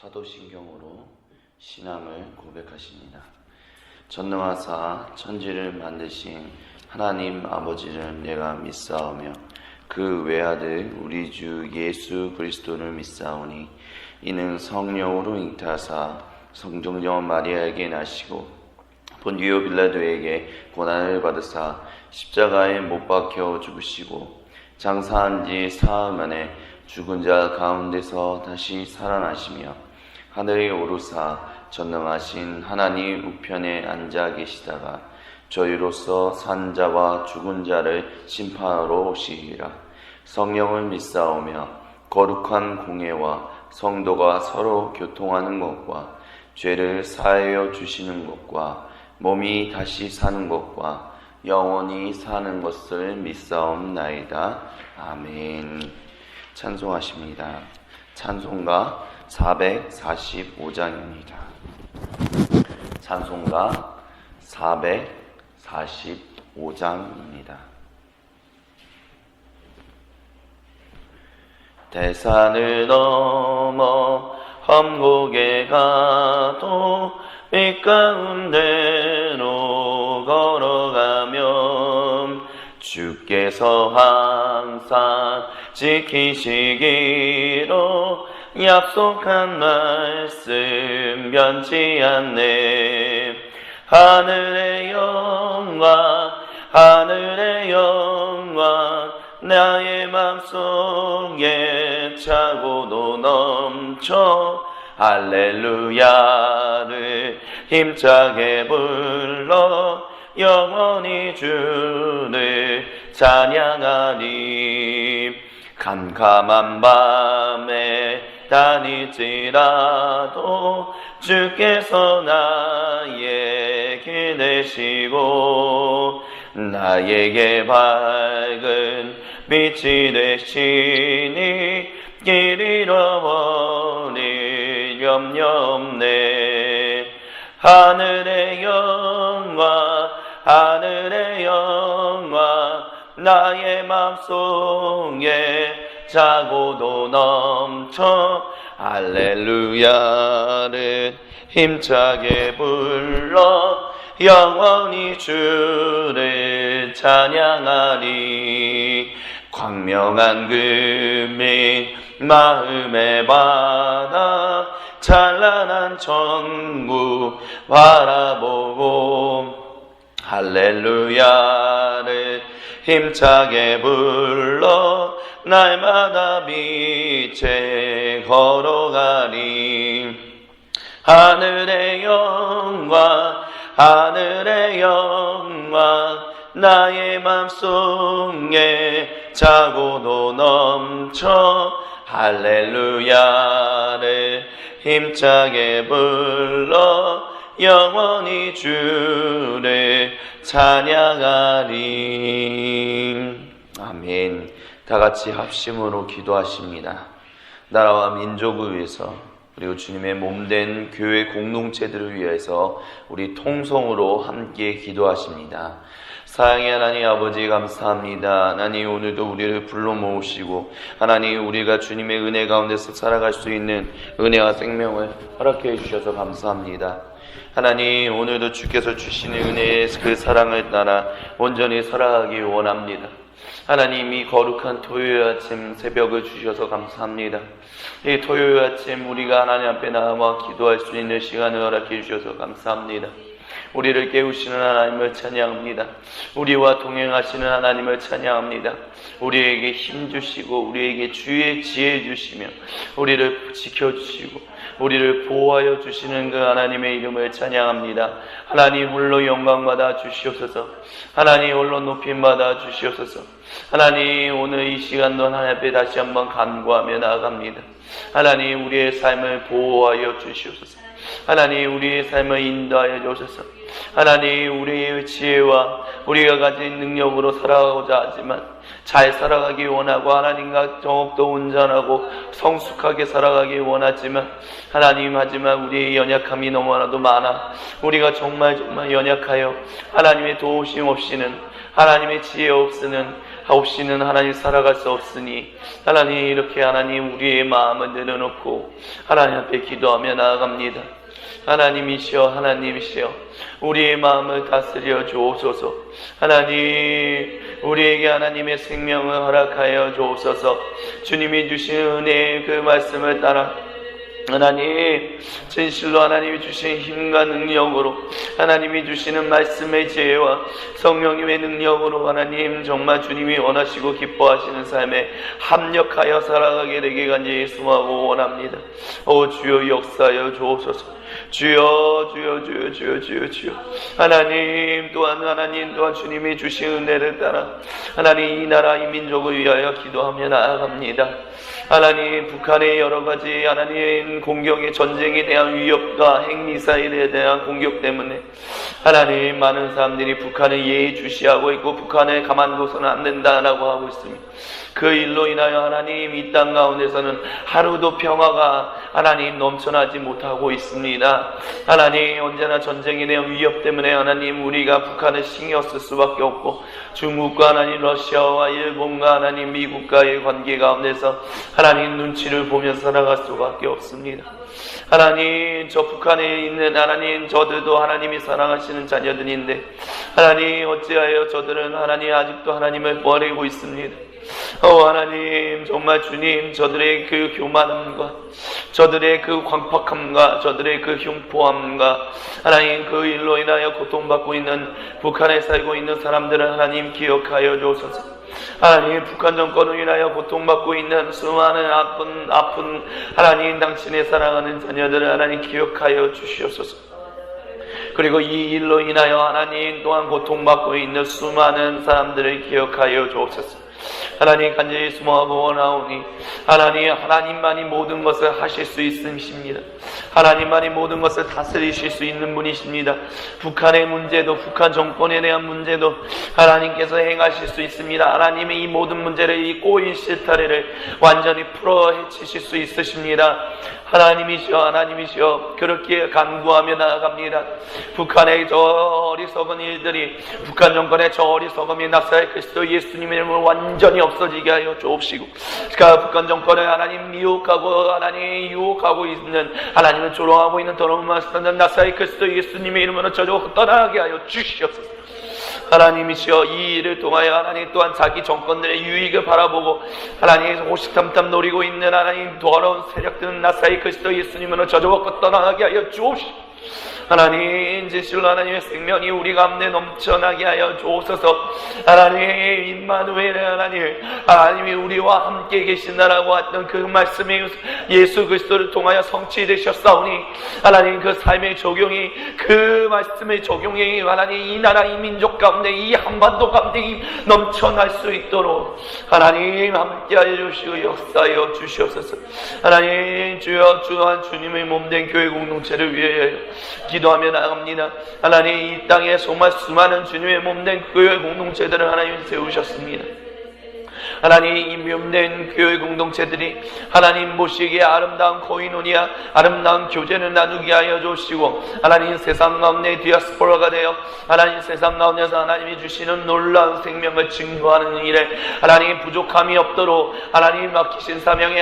사도신경으로 신앙을 고백하십니다. 전능하사 천지를 만드신 하나님 아버지를 내가 믿사오며 그 외아들 우리 주 예수 그리스도를 믿사오니 이는 성령으로 잉태하사 성정녀 마리아에게 나시고 본디오 빌라도에게 고난을 받으사 십자가에 못 박혀 죽으시고 장사한 지 사흘 만에 죽은 자 가운데서 다시 살아나시며 하늘에 오르사 전능하신 하나님 우편에 앉아 계시다가 저희로서 산 자와 죽은 자를 심판하러 오시리라. 성령을 믿사오며 거룩한 공예와 성도가 서로 교통하는 것과 죄를 사하여 주시는 것과 몸이 다시 사는 것과 영원히 사는 것을 믿사옵나이다. 아멘. 찬송하십니다. 찬송가 445장입니다. 찬송가 445장입니다. 대산을 넘어 험곡에 가도 빛 가운데로 걸어가면 주께서 항상 지키시기로 약속한 말씀 변치 않네. 하늘의 영광 하늘의 영광 나의 맘속에 차고도 넘쳐 할렐루야를 힘차게 불러 영원히 주를 찬양하리. 캄캄한 밤에 다닐지라도 주께서 나의 길 되시고 나에게 밝은 빛이 되시니 길 잃어버릴 염려 없네. 하늘의 영광 하늘의 영광 나의 맘속에 차고도 넘쳐 할렐루야를 힘차게 불러 영원히 주를 찬양하리. 광명한 금빛 마음에 받아 찬란한 천국 바라보고 할렐루야를 힘차게 불러 날마다 빛에 걸어가리. 하늘의 영광 하늘의 영광 나의 맘속에 차고도 넘쳐 할렐루야를 힘차게 불러 영원히 주를 찬양하리. 아멘. 다같이 합심으로 기도하십니다. 나라와 민족을 위해서 그리고 주님의 몸된 교회 공동체들을 위해서 우리 통성으로 함께 기도하십니다. 사랑의 하나님 아버지 감사합니다. 하나님 오늘도 우리를 불러 모으시고 하나님 우리가 주님의 은혜 가운데서 살아갈 수 있는 은혜와 생명을 허락해 주셔서 감사합니다. 하나님 오늘도 주께서 주시는 은혜의 그 사랑을 따라 온전히 살아가기 원합니다. 하나님 이 거룩한 토요일 아침 새벽을 주셔서 감사합니다. 이 토요일 아침 우리가 하나님 앞에 나와 기도할 수 있는 시간을 허락해 주셔서 감사합니다. 우리를 깨우시는 하나님을 찬양합니다. 우리와 동행하시는 하나님을 찬양합니다. 우리에게 힘 주시고 우리에게 주의 지혜 주시며 우리를 지켜주시고 우리를 보호하여 주시는 그 하나님의 이름을 찬양합니다. 하나님 홀로 영광 받아 주시옵소서. 하나님 홀로 높임 받아 주시옵소서. 하나님 오늘 이 시간도 하나님 앞에 다시 한번 간구하며 나아갑니다. 하나님 우리의 삶을 보호하여 주시옵소서. 하나님 우리의 삶을 인도하여 주옵소서. 하나님 우리의 지혜와 우리가 가진 능력으로 살아가고자 하지만 잘 살아가기 원하고 하나님과 더욱더 온전하고 성숙하게 살아가기 원하지만 하나님 하지만 우리의 연약함이 너무나도 많아 우리가 정말 연약하여 하나님의 도우심 없이는 하나님의 지혜 없이는 없이는 하나님 살아갈 수 없으니 하나님 이렇게 하나님 우리의 마음을 내려놓고 하나님 앞에 기도하며 나아갑니다. 하나님이시여 우리의 마음을 다스려 주옵소서. 하나님 우리에게 하나님의 생명을 허락하여 주옵소서. 주님이 주신 은혜의 그 말씀을 따라 하나님 진실로 하나님이 주신 힘과 능력으로 하나님이 주시는 말씀의 지혜와 성령님의 능력으로 하나님 정말 주님이 원하시고 기뻐하시는 삶에 합력하여 살아가게 되게 간절히 소망하고 원합니다. 오 주여 역사하여 주옵소서. 주여 하나님 또한 주님이 주신 은혜를 따라 하나님 이 나라 이 민족을 위하여 기도하며 나아갑니다. 하나님 북한의 여러가지 하나님 공격의 전쟁에 대한 위협과 핵미사일에 대한 공격 때문에 하나님 많은 사람들이 북한을 예의주시하고 있고 북한을 가만둬서는 안 된다라고 하고 있습니다. 그 일로 인하여 하나님 이 땅 가운데서는 하루도 평화가 하나님 넘쳐나지 못하고 있습니다. 하나님 언제나 전쟁에 대한 위협 때문에 하나님 우리가 북한을 신경 쓸 수밖에 없고 중국과 하나님 러시아와 일본과 하나님 미국과의 관계 가운데서 하나님 눈치를 보며 살아갈 수밖에 없습니다. 하나님 저 북한에 있는 하나님 저들도 하나님이 사랑하시는 자녀들인데 하나님 어찌하여 저들은 하나님 아직도 하나님을 버리고 있습니다. 하나님 정말 주님 저들의 그 교만함과 저들의 그 광팍함과 저들의 그 흉포함과 하나님 그 일로 인하여 고통받고 있는 북한에 살고 있는 사람들을 하나님 기억하여 주옵소서. 하나님 북한 정권을 인하여 고통받고 있는 수많은 아픈 하나님 당신의 사랑하는 자녀들을 하나님 기억하여 주시옵소서. 그리고 이 일로 인하여 하나님 또한 고통받고 있는 수많은 사람들을 기억하여 주옵소서. 하나님 간절히 수모하고 원하오니 하나님만이 모든 것을 하실 수 있으십니다. 하나님만이 모든 것을 다스리실 수 있는 분이십니다. 북한의 문제도 북한 정권에 대한 문제도 하나님께서 행하실 수 있습니다. 하나님의 이 모든 문제를 이 꼬인 실타래를 완전히 풀어 헤치실 수 있으십니다. 하나님이시여 그렇게 간구하며 나아갑니다. 북한의 저 어리석은 일들이 북한 정권의 저 어리석음이 나사렛 그리스도 예수님의 이름을 완전히 없어지게 하여 주옵시고 북한 정권을 하나님 유혹하고 있는 하나님을 조롱하고 있는 더러운 말씀을 나사렛 그리스도 예수님의 이름으로 저주고 떠나게 하여 주시옵소서. 하나님이시여 이 일을 통하여 하나님 또한 자기 정권들의 유익을 바라보고 하나님 호시탐탐 노리고 있는 하나님 더러운 세력들은 나사렛 그리스도 예수님으로 저주고 떠나게 하여 주옵시고 하나님 진실로 하나님의 생명이 우리 가운데 넘쳐나게 하여 주옵소서. 하나님 임마누엘 하나님이 우리와 함께 계신다라고 했던 그 말씀이 예수 그리스도를 통하여 성취되셨사오니 하나님 그 삶의 적용이 그 말씀의 적용이 하나님 이 나라 이 민족 가운데 이 한반도 가운데 넘쳐날 수 있도록 하나님 함께 하여 주시고 역사하여 주시옵소서. 하나님 주여 주님의 몸된 교회 공동체를 위해 기도하며 나갑니다. 하나님 이 땅에 정말 수많은 주님의 몸된 교회 공동체들을 하나님 세우셨습니다. 하나님 이 몸된 교회 공동체들이 하나님 보시기에 아름다운 코이노니아 아름다운 교제를 나누게 하여 주시고 하나님 세상 가운데 디아스포라가 되어 하나님 세상 가운데서 하나님이 주시는 놀라운 생명을 증거하는 일에 하나님 부족함이 없도록 하나님 맡기신 사명에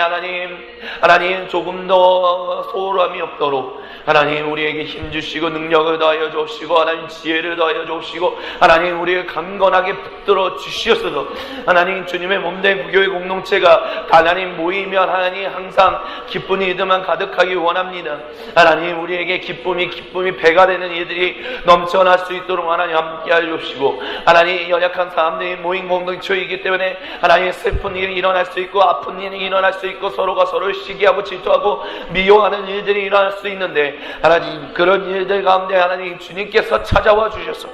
하나님 조금 더 소홀함이 없도록 하나님 우리에게 힘주시고 능력을 더하여 주시고 하나님 지혜를 더하여 주시고 하나님 우리를 강건하게 붙들어 주시옵소서. 하나님 주님의 몸된 교회 공동체가 하나님 모이면 하나님 항상 기쁜 일들만 가득하기 원합니다. 하나님 우리에게 기쁨이 배가 되는 일들이 넘쳐날 수 있도록 하나님 함께 해주시고 하나님 연약한 사람들이 모인 공동체이기 때문에 하나님 슬픈 일이 일어날 수 있고 아픈 일이 일어날 수 있고 서로가 서로를 시기하고 질투하고 미워하는 일들이 일어날 수 있는데 하나님 그런 일들 가운데 하나님 주님께서 찾아와 주셔서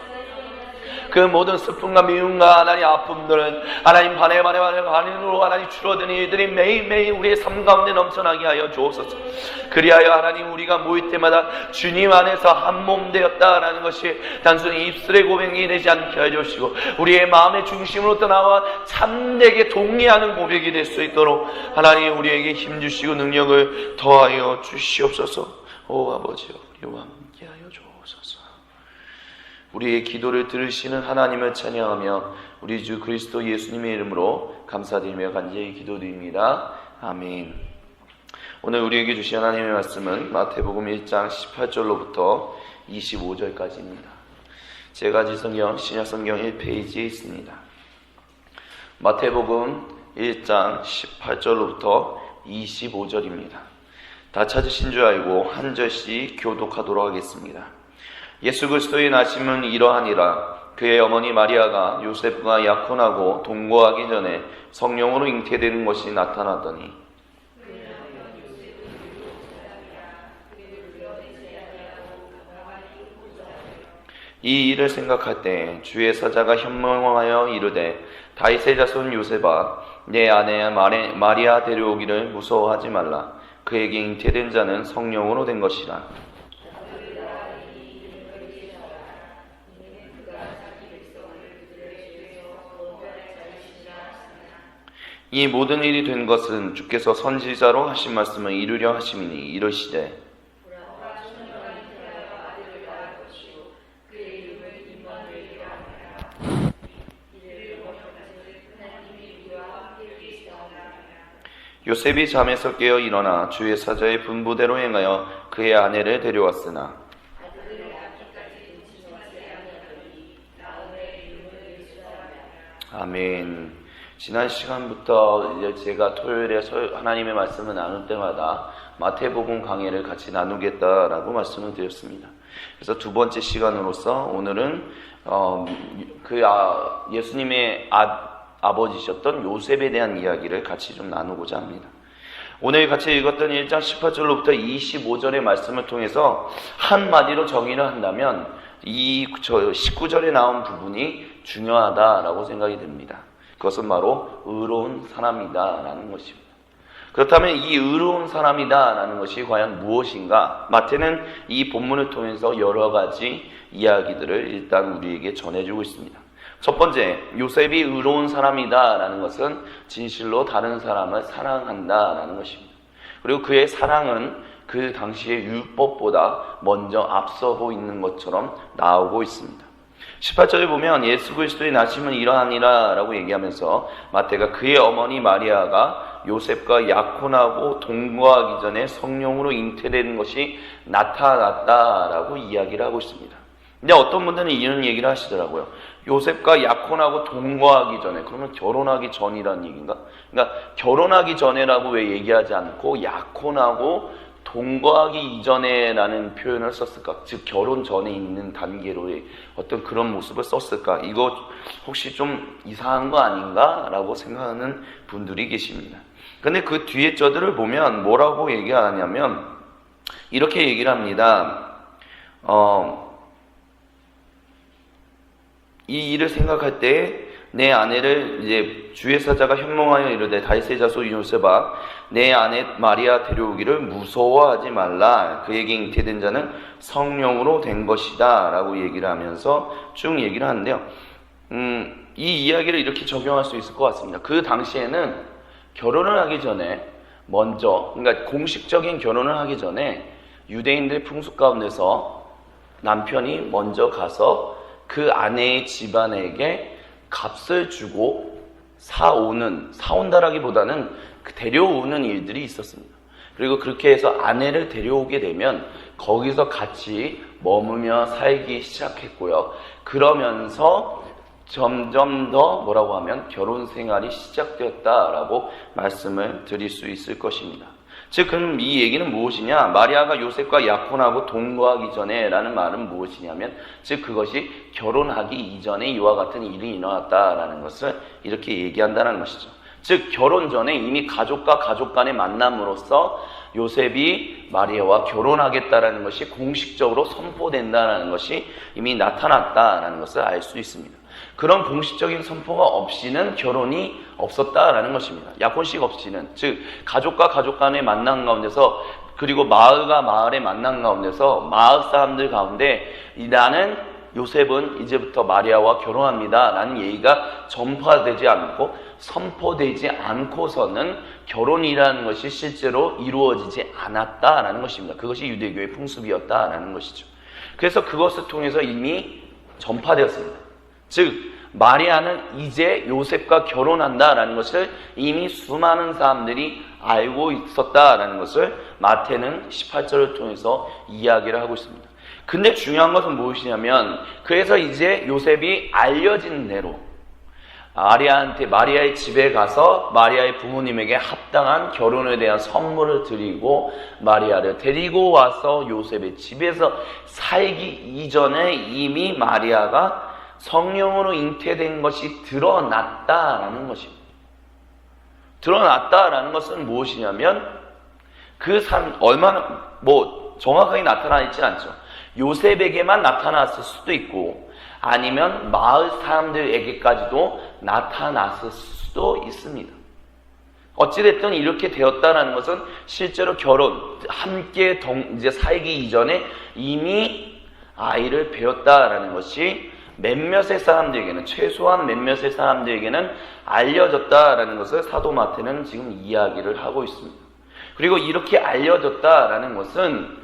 그 모든 슬픔과 미움과 하나님 아픔들은 하나님 반으로 하나님 줄어드는 일들이 매일매일 우리의 삶 가운데 넘쳐나게 하여 주옵소서. 그리하여 하나님 우리가 모일 때마다 주님 안에서 한 몸 되었다라는 것이 단순히 입술의 고백이 되지 않게 하여 주시고 우리의 마음의 중심으로부터 나와 참되게 동의하는 고백이 될 수 있도록 하나님 우리에게 힘주시고 능력을 더하여 주시옵소서. 오 아버지여 우리와 함께 하여 주옵소서. 우리의 기도를 들으시는 하나님을 찬양하며 우리 주 그리스도 예수님의 이름으로 감사드리며 간절히 기도드립니다. 아멘. 오늘 우리에게 주신 하나님의 말씀은 마태복음 1장 18절로부터 25절까지입니다. 제가지성경 신약성경 1페이지에 있습니다. 마태복음 1장 18절로부터 25절입니다. 다 찾으신 줄 알고 한 절씩 교독하도록 하겠습니다. 예수 그리스도의 나심은 이러하니라. 그의 어머니 마리아가 요셉과 약혼하고 동거하기 전에 성령으로 잉태되는 것이 나타났더니 이 일을 생각할 때 주의 사자가 현명하여 이르되 다윗의 자손 요셉아 내 아내 마리아 데려오기를 무서워하지 말라. 그에게 잉태된 자는 성령으로 된 것이라. 이 모든 일이 된 것은 주께서 선지자로 하신 말씀을 이루려 하심이니 이르시되 요셉이 잠에서 깨어 일어나 주의 사자의 분부대로 행하여 그의 아내를 데려왔으나 아멘. 지난 시간부터 이제 제가 토요일에 하나님의 말씀을 나눌 때마다 마태복음 강해를 같이 나누겠다라고 말씀을 드렸습니다. 그래서 두 번째 시간으로서 오늘은 예수님의 아버지셨던 요셉에 대한 이야기를 같이 좀 나누고자 합니다. 오늘 같이 읽었던 1장 18절로부터 25절의 말씀을 통해서 한마디로 정의를 한다면 이 19절에 나온 부분이 중요하다라고 생각이 됩니다. 그것은 바로 의로운 사람이다 라는 것입니다. 그렇다면 이 의로운 사람이다 라는 것이 과연 무엇인가? 마태는 이 본문을 통해서 여러 가지 이야기들을 일단 우리에게 전해주고 있습니다. 첫 번째, 요셉이 의로운 사람이다 라는 것은 진실로 다른 사람을 사랑한다 라는 것입니다. 그리고 그의 사랑은 그 당시의 율법보다 먼저 앞서고 있는 것처럼 나오고 있습니다. 18절에 보면 예수 그리스도의 나심은 이러하니라 라고 얘기하면서 마태가 그의 어머니 마리아가 요셉과 약혼하고 동거하기 전에 성령으로 잉태되는 것이 나타났다라고 이야기를 하고 있습니다. 근데 어떤 분들은 이런 얘기를 하시더라고요. 요셉과 약혼하고 동거하기 전에, 그러면 결혼하기 전이라는 얘기인가? 그러니까 결혼하기 전에라고 왜 얘기하지 않고 약혼하고 동거하기 이전에라는 표현을 썼을까? 즉 결혼 전에 있는 단계로의 어떤 그런 모습을 썼을까? 이거 혹시 좀 이상한 거 아닌가? 라고 생각하는 분들이 계십니다. 근데 그 뒤에 저들을 보면 뭐라고 얘기하냐면 이렇게 얘기를 합니다. 이 일을 생각할 때 내 아내를 이제 주의 사자가 현몽하여 이르되 다윗의 자손 요셉아 내 아내 마리아 데려오기를 무서워하지 말라. 그에게 잉태된 자는 성령으로 된 것이다 라고 얘기를 하면서 쭉 얘기를 하는데요. 이 이야기를 이렇게 적용할 수 있을 것 같습니다. 그 당시에는 결혼을 하기 전에 먼저, 그러니까 공식적인 결혼을 하기 전에 유대인들의 풍습 가운데서 남편이 먼저 가서 그 아내의 집안에게 값을 주고 사온다라기보다는 데려오는 일들이 있었습니다. 그리고 그렇게 해서 아내를 데려오게 되면 거기서 같이 머무며 살기 시작했고요. 그러면서 점점 더 뭐라고 하면 결혼 생활이 시작되었다라고 말씀을 드릴 수 있을 것입니다. 즉 그럼 이 얘기는 무엇이냐? 마리아가 요셉과 약혼하고 동거하기 전에 라는 말은 무엇이냐면 즉 그것이 결혼하기 이전에 이와 같은 일이 일어났다라는 것을 이렇게 얘기한다는 것이죠. 즉 결혼 전에 이미 가족과 가족 간의 만남으로써 요셉이 마리아와 결혼하겠다라는 것이 공식적으로 선포된다라는 것이 이미 나타났다라는 것을 알 수 있습니다. 그런 공식적인 선포가 없이는 결혼이 없었다라는 것입니다. 약혼식 없이는, 즉 가족과 가족 간의 만남 가운데서 그리고 마을과 마을의 만남 가운데서 마을 사람들 가운데 나는 요셉은 이제부터 마리아와 결혼합니다 라는 얘기가 전파되지 않고 선포되지 않고서는 결혼이라는 것이 실제로 이루어지지 않았다라는 것입니다. 그것이 유대교의 풍습이었다라는 것이죠. 그래서 그것을 통해서 이미 전파되었습니다. 즉 마리아는 이제 요셉과 결혼한다라는 것을 이미 수많은 사람들이 알고 있었다라는 것을 마태는 18절을 통해서 이야기를 하고 있습니다. 근데 중요한 것은 무엇이냐면, 그래서 이제 요셉이 알려진 대로 마리아의 집에 가서 마리아의 부모님에게 합당한 결혼에 대한 선물을 드리고 마리아를 데리고 와서 요셉의 집에서 살기 이전에 이미 마리아가 성령으로 잉태된 것이 드러났다라는 것입니다. 드러났다라는 것은 무엇이냐면, 그 삶 얼마나 정확하게 나타나 있지 않죠. 요셉에게만 나타났을 수도 있고 아니면 마을 사람들에게까지도 나타났을 수도 있습니다. 어찌됐든 이렇게 되었다는 것은 실제로 함께 이제 살기 이전에 이미 아이를 배웠다라는 것이 몇몇의 사람들에게는, 최소한 몇몇의 사람들에게는 알려졌다라는 것을 사도 마태는 지금 이야기를 하고 있습니다. 그리고 이렇게 알려졌다라는 것은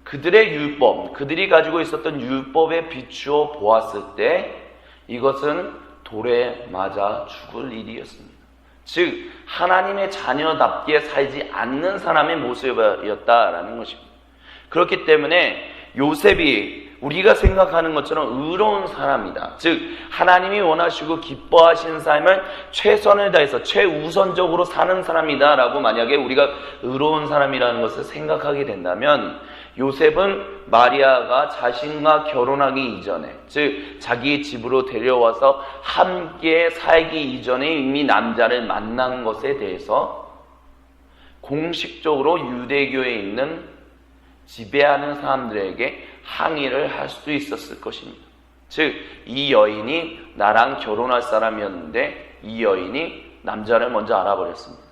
그들의 율법, 그들이 가지고 있었던 율법에 비추어 보았을 때 이것은 돌에 맞아 죽을 일이었습니다. 즉 하나님의 자녀답게 살지 않는 사람의 모습이었다라는 것입니다. 그렇기 때문에 요셉이 우리가 생각하는 것처럼 의로운 사람이다, 즉 하나님이 원하시고 기뻐하시는 삶을 최선을 다해서 최우선적으로 사는 사람이다 라고 만약에 우리가 의로운 사람이라는 것을 생각하게 된다면, 요셉은 마리아가 자신과 결혼하기 이전에, 즉 자기의 집으로 데려와서 함께 살기 이전에 이미 남자를 만난 것에 대해서 공식적으로 유대교에 있는 지배하는 사람들에게 항의를 할 수도 있었을 것입니다. 즉 이 여인이 나랑 결혼할 사람이었는데 이 여인이 남자를 먼저 알아버렸습니다.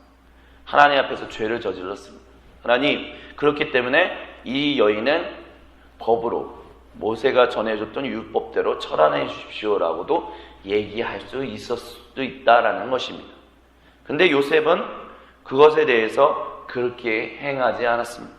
하나님 앞에서 죄를 저질렀습니다. 하나님, 그렇기 때문에 이 여인은 법으로 모세가 전해줬던 율법대로 처단해 주십시오라고도 얘기할 수 있을 수도 있다라는 것입니다. 근데 요셉은 그것에 대해서 그렇게 행하지 않았습니다.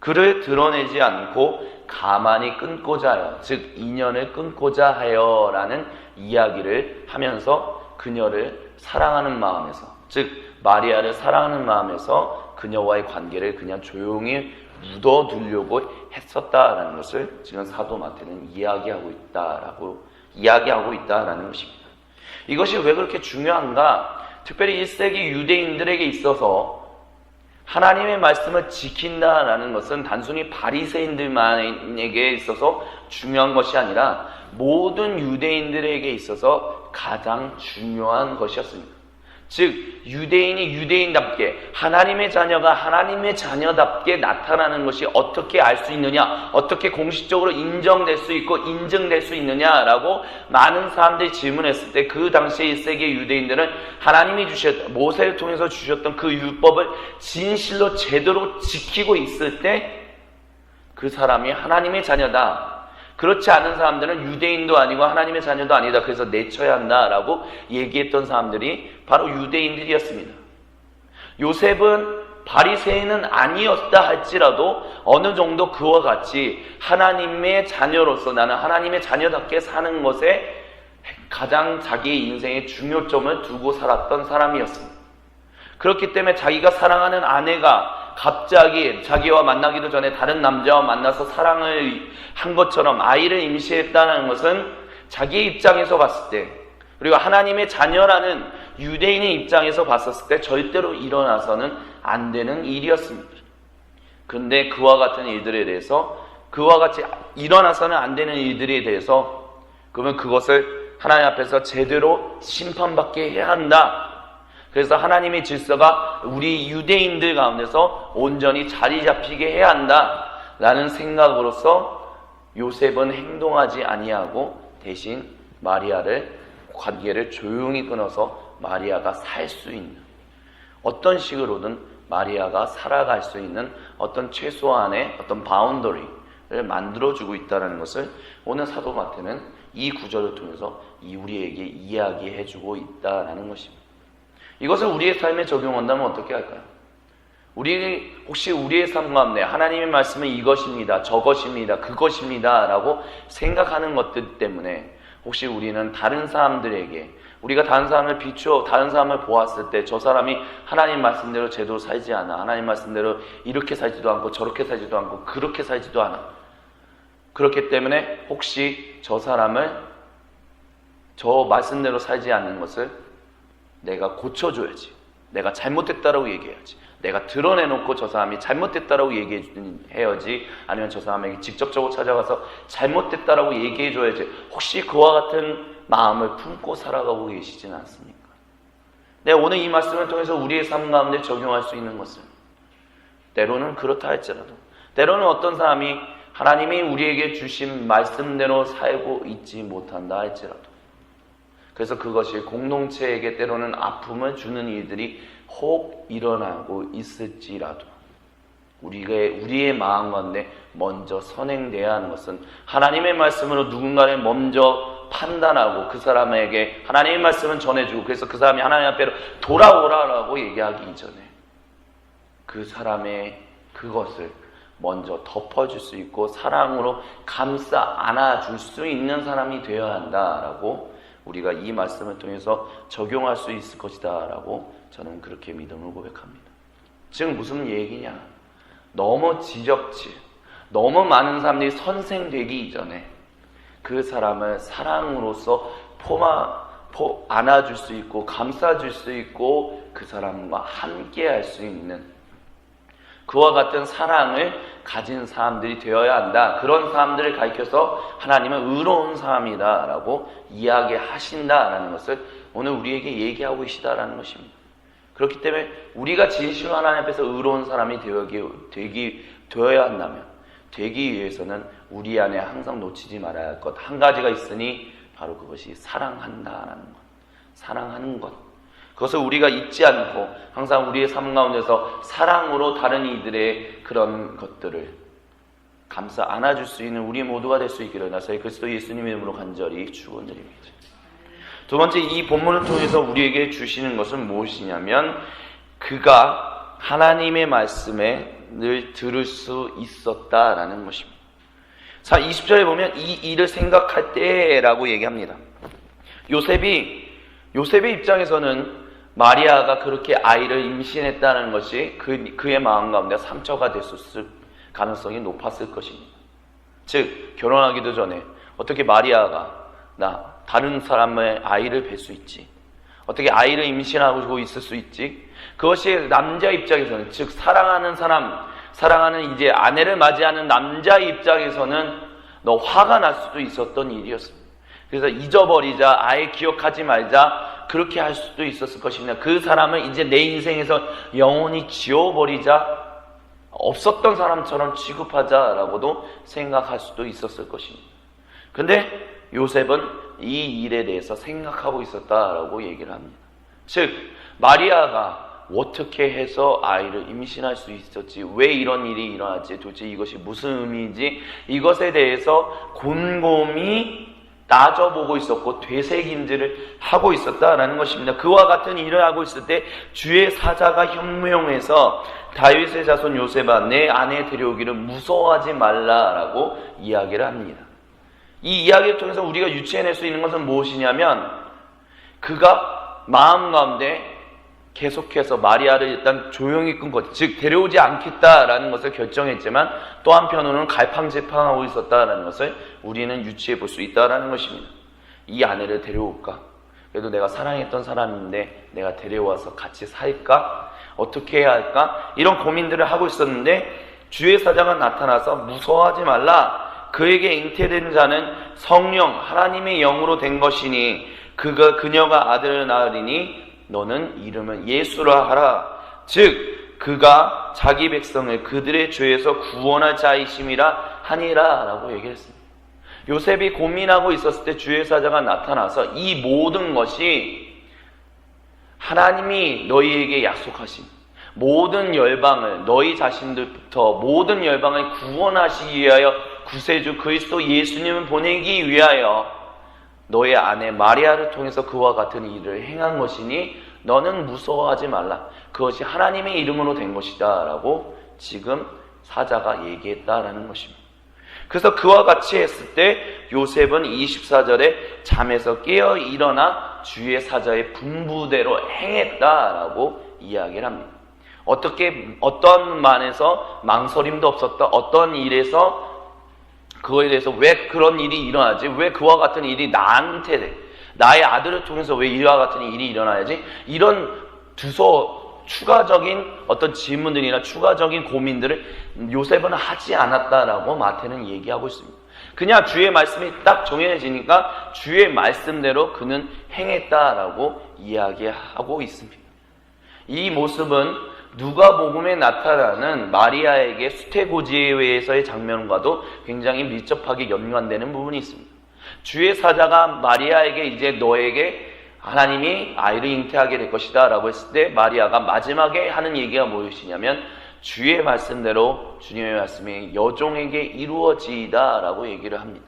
그를 드러내지 않고 가만히 끊고자 하여, 즉 인연을 끊고자 하여 라는 이야기를 하면서 그녀를 사랑하는 마음에서, 즉 마리아를 사랑하는 마음에서 그녀와의 관계를 그냥 조용히 묻어두려고 했었다라는 것을 지금 사도 마태는 이야기하고 있다라는 것입니다. 이것이 왜 그렇게 중요한가? 특별히 1세기 유대인들에게 있어서 하나님의 말씀을 지킨다라는 것은 단순히 바리새인들만에게 있어서 중요한 것이 아니라 모든 유대인들에게 있어서 가장 중요한 것이었습니다. 즉 유대인이 유대인답게, 하나님의 자녀가 하나님의 자녀답게 나타나는 것이 어떻게 알 수 있느냐, 어떻게 공식적으로 인정될 수 있고 인증될 수 있느냐라고 많은 사람들이 질문했을 때, 그 당시에 1세기 유대인들은 하나님이 모세를 통해서 주셨던 그 율법을 진실로 제대로 지키고 있을 때 그 사람이 하나님의 자녀다. 그렇지 않은 사람들은 유대인도 아니고 하나님의 자녀도 아니다, 그래서 내쳐야 한다라고 얘기했던 사람들이 바로 유대인들이었습니다. 요셉은 바리새인은 아니었다 할지라도 어느 정도 그와 같이 하나님의 자녀로서 나는 하나님의 자녀답게 사는 것에 가장 자기의 인생의 중요점을 두고 살았던 사람이었습니다. 그렇기 때문에 자기가 사랑하는 아내가 갑자기 자기와 만나기도 전에 다른 남자와 만나서 사랑을 한 것처럼 아이를 임신했다는 것은 자기의 입장에서 봤을 때, 그리고 하나님의 자녀라는 유대인의 입장에서 봤었을 때 절대로 일어나서는 안 되는 일이었습니다. 근데 그와 같은 일들에 대해서, 그와 같이 일어나서는 안 되는 일들에 대해서, 그러면 그것을 하나님 앞에서 제대로 심판받게 해야 한다. 그래서 하나님의 질서가 우리 유대인들 가운데서 온전히 자리 잡히게 해야 한다 라는 생각으로서 요셉은 행동하지 아니하고 대신 마리아를, 관계를 조용히 끊어서 마리아가 살 수 있는, 어떤 식으로든 마리아가 살아갈 수 있는 어떤 최소한의 어떤 바운더리를 만들어주고 있다는 것을 오늘 사도 마태는 이 구절을 통해서 우리에게 이야기해주고 있다는 것입니다. 이것을 우리의 삶에 적용한다면 어떻게 할까요? 혹시 우리의 삶 가운데 하나님의 말씀은 이것입니다, 저것입니다, 그것입니다 라고 생각하는 것들 때문에 혹시 우리는 다른 사람들에게, 우리가 다른 사람을 비추어 다른 사람을 보았을 때 저 사람이 하나님 말씀대로 제대로 살지 않아, 하나님 말씀대로 이렇게 살지도 않고 저렇게 살지도 않고 그렇게 살지도 않아, 그렇기 때문에 혹시 저 사람을 저 말씀대로 살지 않는 것을 내가 고쳐줘야지, 내가 잘못됐다라고 얘기해야지, 내가 드러내놓고 저 사람이 잘못됐다라고 얘기해야지, 아니면 저 사람에게 직접적으로 찾아가서 잘못됐다라고 얘기해줘야지, 혹시 그와 같은 마음을 품고 살아가고 계시지는 않습니까? 네, 오늘 이 말씀을 통해서 우리의 삶 가운데 적용할 수 있는 것은, 때로는 그렇다 할지라도, 때로는 어떤 사람이 하나님이 우리에게 주신 말씀대로 살고 있지 못한다 할지라도, 그래서 그것이 공동체에게 때로는 아픔을 주는 일들이 혹 일어나고 있을지라도 우리의 마음 가운데 먼저 선행돼야 하는 것은 하나님의 말씀으로 누군가를 먼저 판단하고 그 사람에게 하나님의 말씀은 전해주고, 그래서 그 사람이 하나님 앞에로 돌아오라라고 얘기하기 이전에 그 사람의 그것을 먼저 덮어줄 수 있고 사랑으로 감싸 안아줄 수 있는 사람이 되어야 한다라고 우리가 이 말씀을 통해서 적용할 수 있을 것이다 라고 저는 그렇게 믿음을 고백합니다. 지금 무슨 얘기냐? 너무 지적질, 너무 많은 사람들이 선생되기 이전에 그 사람을 사랑으로서 안아줄 수 있고 감싸줄 수 있고 그 사람과 함께 할 수 있는 그와 같은 사랑을 가진 사람들이 되어야 한다. 그런 사람들을 가리켜서 하나님은 의로운 사람이다 라고 이야기하신다라는 것을 오늘 우리에게 얘기하고 계시다라는 것입니다. 그렇기 때문에 우리가 진실로 하나님 앞에서 의로운 사람이 되어야 한다면, 되기 위해서는 우리 안에 항상 놓치지 말아야 할 것 한 가지가 있으니 바로 그것이 사랑한다라는 것, 사랑하는 것. 그것을 우리가 잊지 않고 항상 우리의 삶 가운데서 사랑으로 다른 이들의 그런 것들을 감싸 안아줄 수 있는 우리 모두가 될 수 있기를 나사의 그리스도 예수님의 이름으로 간절히 축원드립니다. 두 번째, 이 본문을 통해서 우리에게 주시는 것은 무엇이냐면 그가 하나님의 말씀에 늘 들을 수 있었다라는 것입니다. 자, 20절에 보면 이 일을 생각할 때라고 얘기합니다. 요셉의 입장에서는 마리아가 그렇게 아이를 임신했다는 것이 그의 마음 가운데 상처가 됐을 가능성이 높았을 것입니다. 즉, 결혼하기도 전에 어떻게 마리아가 다른 사람의 아이를 뵐 수 있지? 어떻게 아이를 임신하고 있을 수 있지? 그것이 남자 입장에서는, 즉 사랑하는 이제 아내를 맞이하는 남자 입장에서는 너 화가 날 수도 있었던 일이었습니다. 그래서 잊어버리자, 아예 기억하지 말자, 그렇게 할 수도 있었을 것입니다. 그 사람을 이제 내 인생에서 영원히 지워버리자, 없었던 사람처럼 취급하자라고도 생각할 수도 있었을 것입니다. 근데 요셉은 이 일에 대해서 생각하고 있었다라고 얘기를 합니다. 즉, 마리아가 어떻게 해서 아이를 임신할 수 있었지, 왜 이런 일이 일어났지, 도대체 이것이 무슨 의미인지, 이것에 대해서 곰곰이 따져보고 있었고 되새김질을 하고 있었다라는 것입니다. 그와 같은 일을 하고 있을 때 주의 사자가 현무용해서 다윗의 자손 요셉아, 내 아내 데려오기를 무서워하지 말라라고 이야기를 합니다. 이 이야기를 통해서 우리가 유추해낼 수 있는 것은 무엇이냐면 그가 마음 가운데 계속해서 마리아를 일단 조용히 끊고, 즉 데려오지 않겠다라는 것을 결정했지만 또 한편으로는 갈팡질팡하고 있었다라는 것을 우리는 유추해 볼 수 있다라는 것입니다. 이 아내를 데려올까? 그래도 내가 사랑했던 사람인데 내가 데려와서 같이 살까? 어떻게 해야 할까? 이런 고민들을 하고 있었는데 주의 사자가 나타나서 무서워하지 말라. 그에게 잉태된 자는 성령 하나님의 영으로 된 것이니 그녀가 아들을 낳으리니 너는 이름을 예수라 하라. 즉 그가 자기 백성을 그들의 죄에서 구원할 자이심이라 하니라 라고 얘기했습니다. 요셉이 고민하고 있었을 때 주의 사자가 나타나서 이 모든 것이 하나님이 너희에게 약속하신 모든 열방을, 너희 자신들부터 모든 열방을 구원하시기 위하여 구세주 그리스도 예수님을 보내기 위하여 너의 아내 마리아를 통해서 그와 같은 일을 행한 것이니 너는 무서워하지 말라. 그것이 하나님의 이름으로 된 것이다 라고 지금 사자가 얘기했다라는 것입니다. 그래서 그와 같이 했을 때 요셉은 24절에 잠에서 깨어 일어나 주의 사자의 분부대로 행했다라고 이야기를 합니다. 어떤 만에서 망설임도 없었다. 어떤 일에서 그거에 대해서 왜 그런 일이 일어나지? 왜 그와 같은 일이 나한테, 나의 아들을 통해서 왜 이와 같은 일이 일어나야지? 이런 추가적인 어떤 질문들이나 추가적인 고민들을 요셉은 하지 않았다라고 마태는 얘기하고 있습니다. 그냥 주의 말씀이 딱 정해지니까 주의 말씀대로 그는 행했다라고 이야기하고 있습니다. 이 모습은 누가복음에 나타나는 마리아에게 수태고지회에서의 장면과도 굉장히 밀접하게 연관되는 부분이 있습니다. 주의 사자가 마리아에게 이제 너에게 하나님이 아이를 잉태하게 될 것이다 라고 했을 때 마리아가 마지막에 하는 얘기가 무엇이냐면 주의 말씀대로 주님의 말씀이 여종에게 이루어지이다 라고 얘기를 합니다.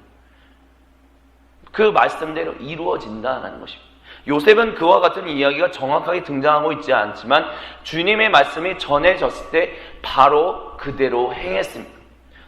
그 말씀대로 이루어진다라는 것입니다. 요셉은 그와 같은 이야기가 정확하게 등장하고 있지 않지만 주님의 말씀이 전해졌을 때 바로 그대로 행했습니다.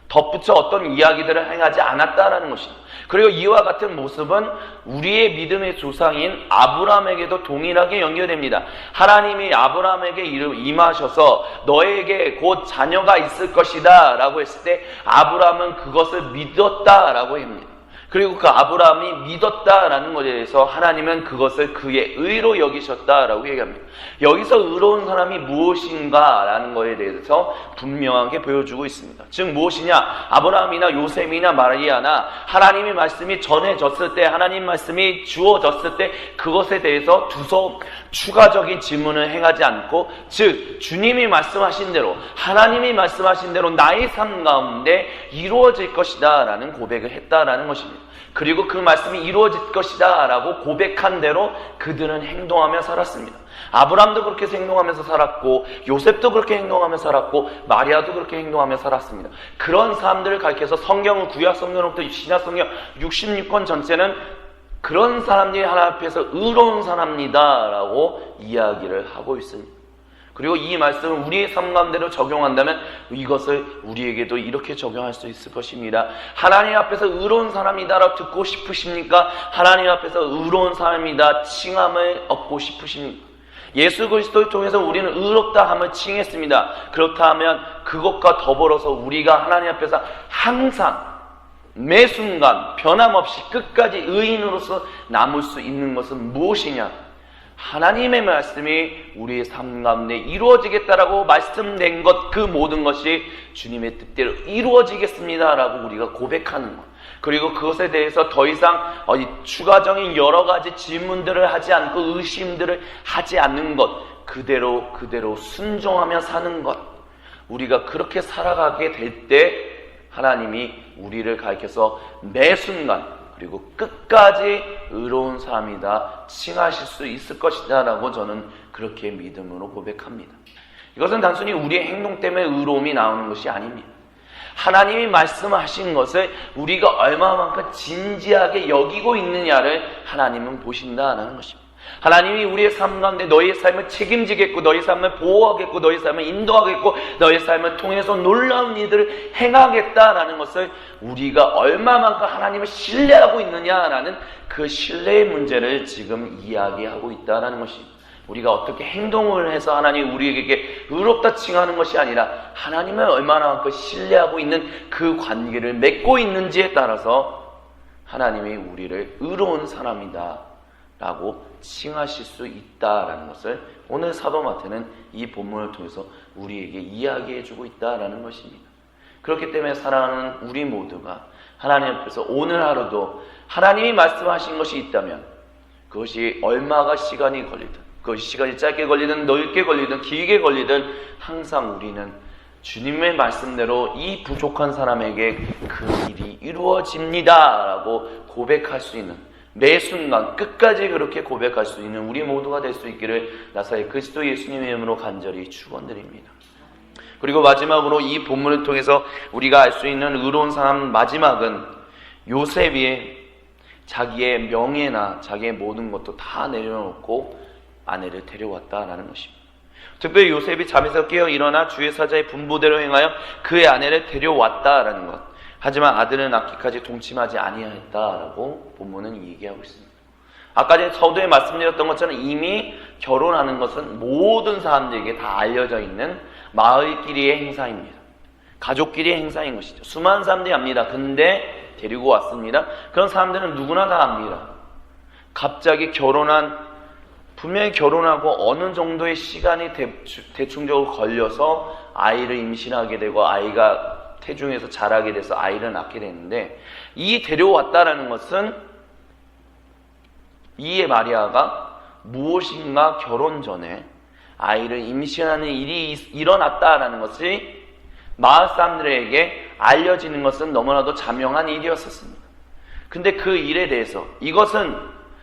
덧붙여 어떤 이야기들을 행하지 않았다라는 것입니다. 그리고 이와 같은 모습은 우리의 믿음의 조상인 아브라함에게도 동일하게 연결됩니다. 하나님이 아브라함에게 임하셔서 너에게 곧 자녀가 있을 것이다 라고 했을 때 아브라함은 그것을 믿었다라고 합니다. 그리고 그 아브라함이 믿었다라는 것에 대해서 하나님은 그것을 그의 의로 여기셨다라고 얘기합니다. 여기서 의로운 사람이 무엇인가라는 것에 대해서 분명하게 보여주고 있습니다. 즉 무엇이냐? 아브라함이나 요셉이나 마리아나 하나님의 말씀이 전해졌을 때, 하나님 말씀이 주어졌을 때 그것에 대해서 두서 추가적인 질문을 행하지 않고, 즉 주님이 말씀하신 대로, 하나님이 말씀하신 대로 나의 삶 가운데 이루어질 것이다 라는 고백을 했다라는 것입니다. 그리고 그 말씀이 이루어질 것이다 라고 고백한 대로 그들은 행동하며 살았습니다. 아브라함도 그렇게 행동하면서 살았고, 요셉도 그렇게 행동하며 살았고, 마리아도 그렇게 행동하며 살았습니다. 그런 사람들을 가리켜서 성경은 구약 성경부터 신약 성경 66권 전체는 그런 사람들이 하나님 앞에서 의로운 사람이다 라고 이야기를 하고 있습니다. 그리고 이 말씀을 우리의 삶 가운데로 적용한다면 이것을 우리에게도 이렇게 적용할 수 있을 것입니다. 하나님 앞에서 의로운 사람이다라고 듣고 싶으십니까? 하나님 앞에서 의로운 사람이다 칭함을 얻고 싶으십니까? 예수 그리스도를 통해서 우리는 의롭다 함을 칭했습니다. 그렇다 하면 그것과 더불어서 우리가 하나님 앞에서 항상 매 순간 변함없이 끝까지 의인으로서 남을 수 있는 것은 무엇이냐? 하나님의 말씀이 우리의 삶 가운데 이루어지겠다라고 말씀된 것, 그 모든 것이 주님의 뜻대로 이루어지겠습니다라고 우리가 고백하는 것. 그리고 그것에 대해서 더 이상 추가적인 여러 가지 질문들을 하지 않고 의심들을 하지 않는 것, 그대로 순종하며 사는 것. 우리가 그렇게 살아가게 될 때 하나님이 우리를 가리켜서 매 순간 그리고 끝까지 의로운 사람이다 칭하실 수 있을 것이다 라고 저는 그렇게 믿음으로 고백합니다. 이것은 단순히 우리의 행동 때문에 의로움이 나오는 것이 아닙니다. 하나님이 말씀하신 것을 우리가 얼마만큼 진지하게 여기고 있느냐를 하나님은 보신다는 것입니다. 하나님이 우리의 삶 가운데 너희의 삶을 책임지겠고, 너희의 삶을 보호하겠고, 너희의 삶을 인도하겠고, 너희의 삶을 통해서 놀라운 일들을 행하겠다라는 것을 우리가 얼마만큼 하나님을 신뢰하고 있느냐라는 그 신뢰의 문제를 지금 이야기하고 있다는 것입니다. 우리가 어떻게 행동을 해서 하나님이 우리에게 의롭다 칭하는 것이 아니라 하나님을 얼마나만큼 신뢰하고 있는 그 관계를 맺고 있는지에 따라서 하나님이 우리를 의로운 사람이다 라고 칭하실 수 있다라는 것을 오늘 사도 마태는 이 본문을 통해서 우리에게 이야기해주고 있다라는 것입니다. 그렇기 때문에 사랑하는 우리 모두가 하나님 앞에서 오늘 하루도 하나님이 말씀하신 것이 있다면 그것이 얼마가 시간이 걸리든, 그것이 시간이 짧게 걸리든 넓게 걸리든 길게 걸리든 항상 우리는 주님의 말씀대로 이 부족한 사람에게 그 일이 이루어집니다 라고 고백할 수 있는, 매 순간 끝까지 그렇게 고백할 수 있는 우리 모두가 될 수 있기를 나사의 그리스도 예수님의 이름으로 간절히 축원드립니다. 그리고 마지막으로 이 본문을 통해서 우리가 알 수 있는 의로운 사람 마지막은 요셉이 자기의 명예나 자기의 모든 것도 다 내려놓고 아내를 데려왔다라는 것입니다. 특별히 요셉이 잠에서 깨어 일어나 주의 사자의 분부대로 행하여 그의 아내를 데려왔다라는 것. 하지만 아들은 낳기까지 동침하지 아니하였다라고 본문은 얘기하고 있습니다. 아까 전에 서두에 말씀드렸던 것처럼 이미 결혼하는 것은 모든 사람들에게 다 알려져 있는 마을끼리의 행사입니다. 가족끼리의 행사인 것이죠. 수많은 사람들이 압니다. 근데 데리고 왔습니다. 그런 사람들은 누구나 다 압니다. 갑자기 분명히 결혼하고 어느 정도의 시간이 대충적으로 걸려서 아이를 임신하게 되고 아이가 태중에서 자라게 돼서 아이를 낳게 되는데, 이 데려왔다라는 것은 이에 마리아가 무엇인가 결혼 전에 아이를 임신하는 일이 일어났다라는 것이 마을 사람들에게 알려지는 것은 너무나도 자명한 일이었었습니다. 근데 그 일에 대해서, 이것은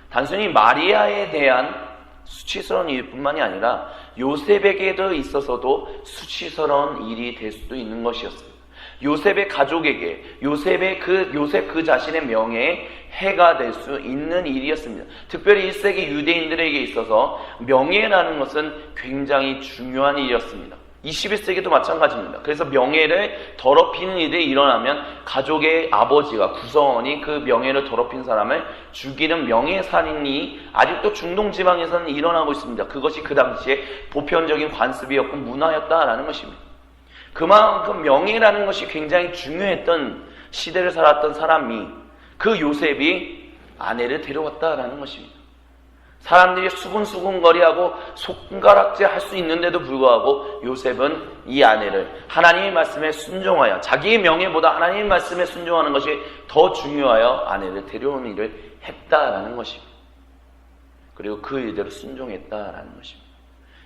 단순히 마리아에 대한 수치스러운 일뿐만이 아니라 요셉에게도 있어서도 수치스러운 일이 될 수도 있는 것이었습니다. 요셉의 가족에게, 요셉 그 자신의 명예에 해가 될 수 있는 일이었습니다. 특별히 1세기 유대인들에게 있어서 명예라는 것은 굉장히 중요한 일이었습니다. 21세기도 마찬가지입니다. 그래서 명예를 더럽히는 일이 일어나면 가족의 아버지가, 구성원이 그 명예를 더럽힌 사람을 죽이는 명예살인이 아직도 중동 지방에서는 일어나고 있습니다. 그것이 그 당시에 보편적인 관습이었고 문화였다라는 것입니다. 그만큼 명예라는 것이 굉장히 중요했던 시대를 살았던 사람이, 그 요셉이 아내를 데려왔다라는 것입니다. 사람들이 수군수군거리하고 손가락질 할 수 있는데도 불구하고 요셉은 이 아내를 하나님의 말씀에 순종하여, 자기의 명예보다 하나님의 말씀에 순종하는 것이 더 중요하여 아내를 데려오는 일을 했다라는 것입니다. 그리고 그 일대로 순종했다라는 것입니다.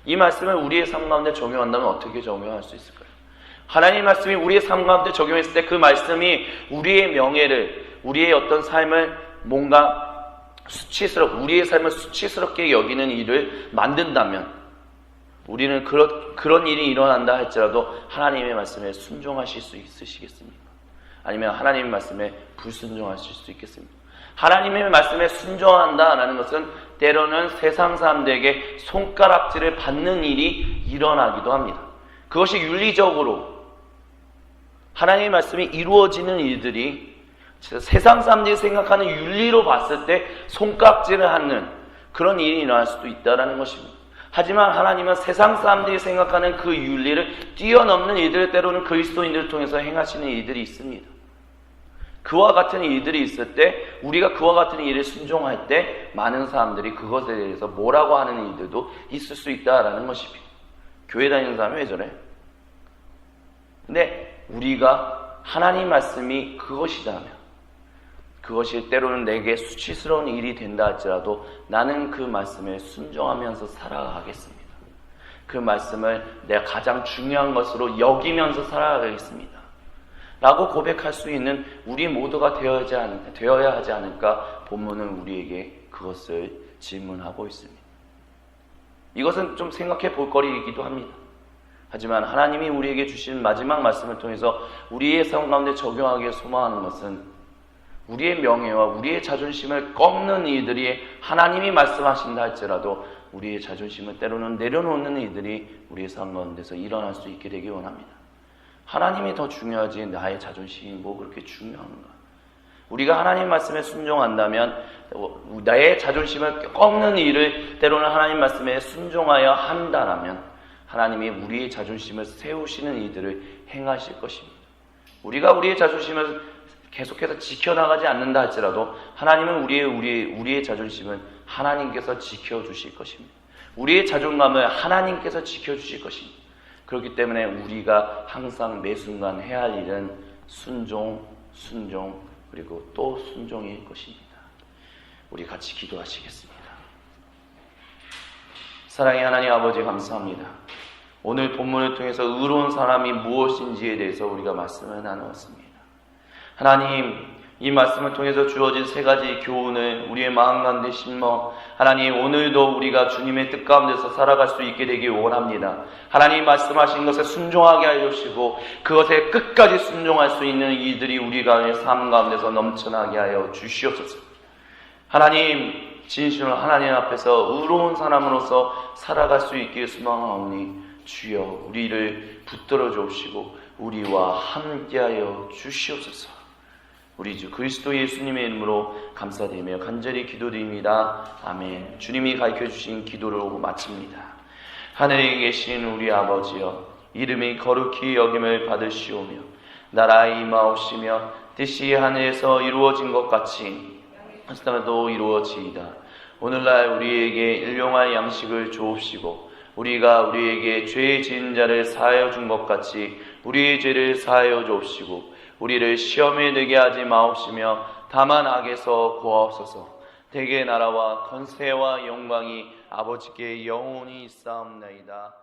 이 말씀을 우리의 삶 가운데 적용한다면 어떻게 적용할 수 있을까요? 하나님의 말씀이 우리의 삶 가운데 적용했을 때 그 말씀이 우리의 명예를, 우리의 어떤 삶을 뭔가 우리의 삶을 수치스럽게 여기는 일을 만든다면, 우리는 그런 일이 일어난다 할지라도 하나님의 말씀에 순종하실 수 있으시겠습니까? 아니면 하나님의 말씀에 불순종하실 수 있겠습니까? 하나님의 말씀에 순종한다라는 것은 때로는 세상 사람들에게 손가락질을 받는 일이 일어나기도 합니다. 그것이 윤리적으로 하나님의 말씀이 이루어지는 일들이 세상 사람들이 생각하는 윤리로 봤을 때 손깍지를 하는 그런 일이 일어날 수도 있다는 것입니다. 하지만 하나님은 세상 사람들이 생각하는 그 윤리를 뛰어넘는 일들을 때로는 그리스도인들을 통해서 행하시는 일들이 있습니다. 그와 같은 일들이 있을 때, 우리가 그와 같은 일에 순종할 때 많은 사람들이 그것에 대해서 뭐라고 하는 일들도 있을 수 있다는 것입니다. 교회 다니는 사람이 왜 저래? 근데 우리가 하나님 말씀이 그것이다면, 그것이 때로는 내게 수치스러운 일이 된다 할지라도 나는 그 말씀에 순종하면서 살아가겠습니다. 그 말씀을 내가 가장 중요한 것으로 여기면서 살아가겠습니다. 라고 고백할 수 있는 우리 모두가 되어야 하지 않을까 본문은 우리에게 그것을 질문하고 있습니다. 이것은 좀 생각해 볼 거리이기도 합니다. 하지만 하나님이 우리에게 주신 마지막 말씀을 통해서 우리의 삶 가운데 적용하기에 소망하는 것은 우리의 명예와 우리의 자존심을 꺾는 일들이 하나님이 말씀하신다 할지라도 우리의 자존심을 때로는 내려놓는 일들이 우리의 삶 가운데서 일어날 수 있게 되기 원합니다. 하나님이 더 중요하지 나의 자존심이 뭐 그렇게 중요한가? 우리가 하나님 말씀에 순종한다면 나의 자존심을 꺾는 일을 때로는 하나님 말씀에 순종하여 한다라면 하나님이 우리의 자존심을 세우시는 일들을 행하실 것입니다. 우리가 우리의 자존심을 계속해서 지켜나가지 않는다 할지라도 하나님은 우리의 자존심을 하나님께서 지켜주실 것입니다. 우리의 자존감을 하나님께서 지켜주실 것입니다. 그렇기 때문에 우리가 항상 매 순간 해야 할 일은 순종, 그리고 또 순종일 것입니다. 우리 같이 기도하시겠습니다. 사랑의 하나님 아버지 감사합니다. 오늘 본문을 통해서 의로운 사람이 무엇인지에 대해서 우리가 말씀을 나누었습니다. 하나님, 이 말씀을 통해서 주어진 세 가지 교훈을 우리의 마음 가운데 심어 하나님 오늘도 우리가 주님의 뜻 가운데서 살아갈 수 있게 되길 원합니다. 하나님 말씀하신 것에 순종하게 하여 주시고 그것에 끝까지 순종할 수 있는 이들이 우리가 삶 가운데서 넘쳐나게 하여 주시옵소서. 하나님, 진실로 하나님 앞에서 의로운 사람으로서 살아갈 수 있기를 소망하오니 주여 우리를 붙들어 주옵시고 우리와 함께하여 주시옵소서. 우리 주 그리스도 예수님의 이름으로 감사드리며 간절히 기도드립니다. 아멘. 주님이 가르쳐주신 기도를 마칩니다. 하늘에 계신 우리 아버지여, 이름이 거룩히 여김을 받으시오며 나라가 임하옵시며 뜻이 하늘에서 이루어진 것 같이 땅에도 이루어지이다. 오늘날 우리에게 일용할 양식을 주옵시고 우리가 우리에게 죄 지은 자를 사하여 준 것 같이 우리의 죄를 사하여 주옵시고 우리를 시험에 들게 하지 마옵시며 다만 악에서 구하옵소서. 대개 나라와 권세와 영광이 아버지께 영원히 있사옵나이다.